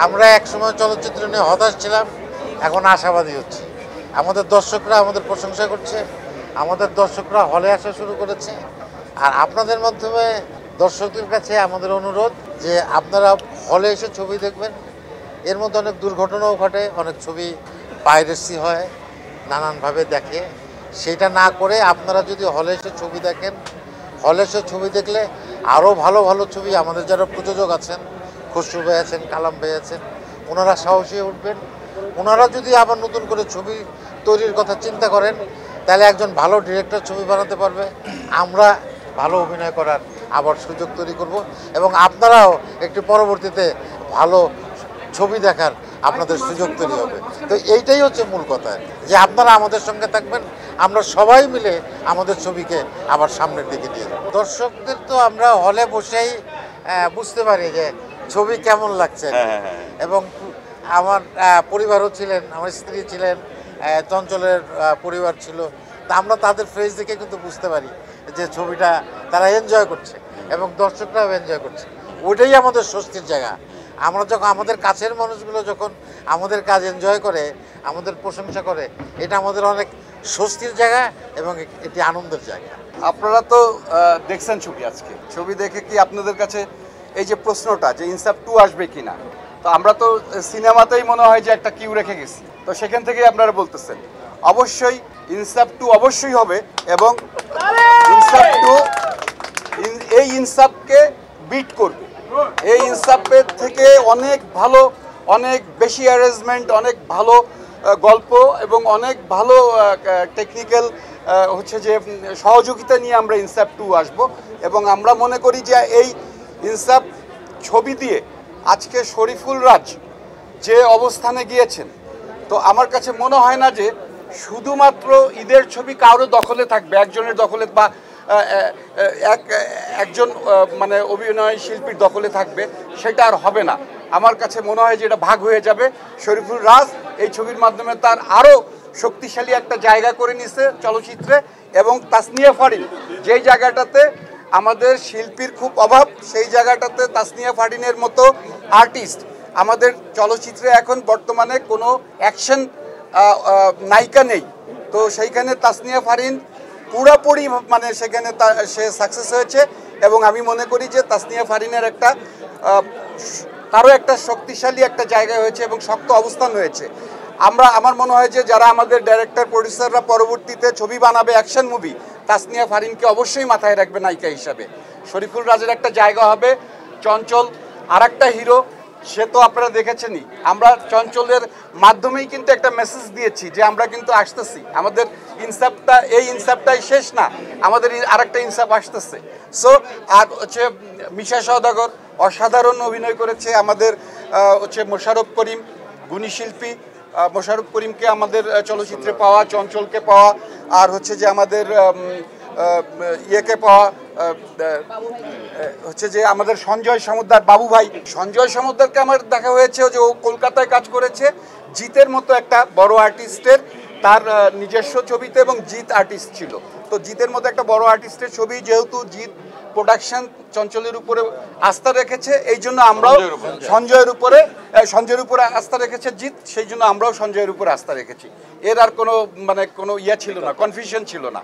আমরা একসময় চলচ্চিত্র নিয়ে হতাশ ছিলাম, এখন আশাবাদী হচ্ছে। আমাদের দর্শকরা আমাদের প্রশংসা করছে, আমাদের দর্শকরা হলে আসা শুরু করেছে। আর আপনাদের মাধ্যমে দর্শকদের কাছে আমাদের অনুরোধ যে আপনারা হলে এসে ছবি দেখবেন। এর মধ্যে অনেক দুর্ঘটনাও ঘটে, অনেক ছবি পাইরেসি হয়, নানানভাবে দেখে। সেটা না করে আপনারা যদি হলে এসে ছবি দেখেন, হলে এসে ছবি দেখলে আরও ভালো ভালো ছবি, আমাদের যারা প্রযোজক আছেন, খসরু ভাই আছেন, কালাম ভাই আছেন, ওনারা সাহসী উঠবেন। ওনারা যদি আবার নতুন করে ছবি তৈরির কথা চিন্তা করেন, তাহলে একজন ভালো ডিরেক্টর ছবি বানাতে পারবে। আমরা ভালো অভিনয় করার আবার সুযোগ তৈরি করব এবং আপনারাও একটু পরবর্তীতে ভালো ছবি দেখার আপনাদের সুযোগ তৈরি হবে। তো এইটাই হচ্ছে মূল কথা, যে আপনারা আমাদের সঙ্গে থাকবেন, আমরা সবাই মিলে আমাদের ছবিকে আবার সামনের দিকে নিয়ে যাব। দর্শকদের তো আমরা হলে বসেই বুঝতে পারি যে ছবি কেমন লাগছে। এবং আমার পরিবারও ছিলেন, আমার স্ত্রী ছিলেন, চঞ্চলের পরিবার ছিল। তা আমরা তাদের ফেস দেখে কিন্তু বুঝতে পারি যে ছবিটা তারা এনজয় করছে এবং দর্শকরাও এনজয় করছে। ওইটাই আমাদের স্বস্তির জায়গা। আমরা যখন আমাদের কাছের মানুষগুলো যখন আমাদের কাজ এনজয় করে, আমাদের প্রশংসা করে, এটা আমাদের অনেক স্বস্তির জায়গা এবং এটি আনন্দের জায়গা। আপনারা তো দেখছেন ছবি, আজকে ছবি দেখে কি আপনাদের কাছে এই যে প্রশ্নটা যে ইনসাফ 2 আসবে কিনা, তো আমরা তো সিনেমাতেই মনে হয় যে একটা কিউ রেখে গেছি, তো সেখান থেকেই আপনারা বলতেছেন অবশ্যই ইনসাফ 2 অবশ্যই হবে এবং ইনসাফ 2 এই ইনসাফকে বিট করবে। এই ইনসাফের থেকে অনেক ভালো, অনেক বেশি অ্যারেঞ্জমেন্ট, অনেক ভালো গল্প এবং অনেক ভালো টেকনিক্যাল হচ্ছে যে সহযোগিতা নিয়ে আমরা ইনসাফ 2 আসব। এবং আমরা মনে করি যে এই ইনসাফ ছবি দিয়ে আজকে শরীফুল রাজ যে অবস্থানে গিয়েছেন, তো আমার কাছে মনে হয় না যে শুধুমাত্র ঈদের ছবি কারো দখলে থাকবে, একজনের দখলে বা একজন মানে অভিনয় শিল্পীর দখলে থাকবে, সেটা আর হবে না। আমার কাছে মনে হয় যে এটা ভাগ হয়ে যাবে। শরীফুল রাজ এই ছবির মাধ্যমে তার আরও শক্তিশালী একটা জায়গা করে নিছে চলচ্চিত্রে। এবং তাসনিয়া ফারিন যেই জায়গাটাতে আমাদের শিল্পীর খুব অভাব, সেই জায়গাটাতে তাসনিয়া ফারিনের মতো আর্টিস্ট আমাদের চলচ্চিত্রে এখন বর্তমানে কোনো অ্যাকশন নায়িকা নেই। তো সেইখানে তাসনিয়া ফারিন পুরোপুরি মানে সেখানে সে সাকসেস হয়েছে এবং আমি মনে করি যে তাসনিয়া ফারিনের একটা তারও একটা শক্তিশালী একটা জায়গা হয়েছে এবং শক্ত অবস্থান হয়েছে। আমার মনে হয় যে যারা আমাদের ডাইরেক্টর প্রডিউসাররা পরবর্তীতে ছবি বানাবে অ্যাকশন মুভি, তাসনিয়া ফারিনকে অবশ্যই মাথায় রাখবে নায়িকা হিসাবে। শরীফুল রাজের একটা জায়গা হবে। চঞ্চল আর একটা হিরো, সে তো আপনারা দেখেছেনই। আমরা চঞ্চলের মাধ্যমেই কিন্তু একটা মেসেজ দিয়েছি যে আমরা কিন্তু আসতেছি, আমাদের ইনসাফটা এই ইনসাফটাই শেষ না, আমাদের আরেকটা ইনসাফ আসতেছে। সো আর হচ্ছে মিশা সওদাগর অসাধারণ অভিনয় করেছে। আমাদের হচ্ছে মোশাররফ করিম গুণী শিল্পী, মোশাররফ করিমকে আমাদের চলচ্চিত্রে পাওয়া, চঞ্চলকে পাওয়া, আর হচ্ছে যে আমাদের ইয়েকে পাওয়া হচ্ছে যে আমাদের সঞ্জয় সমুদ্দার, বাবু ভাই। সঞ্জয় সমুদ্দারকে আমার দেখা হয়েছে যে ও কলকাতায় কাজ করেছে জিতের মতো একটা বড় আর্টিস্টের, তার নিজস্ব ছবিতে, এবং জিৎ আর্টিস্ট ছিল। তো জিতের মতো একটা বড় আর্টিস্টের ছবি, যেহেতু জিৎ প্রোডাকশন চঞ্চলের উপরে আস্থা রেখেছে, এই জন্য আমরাও সঞ্জয়ের উপরে আস্থা রেখেছে জিৎ, সেই জন্য আমরাও সঞ্জয়ের উপরে আস্থা রেখেছি। এর আর কোনো মানে কোনো ইয়ে ছিল না, কনফিউশন ছিল না।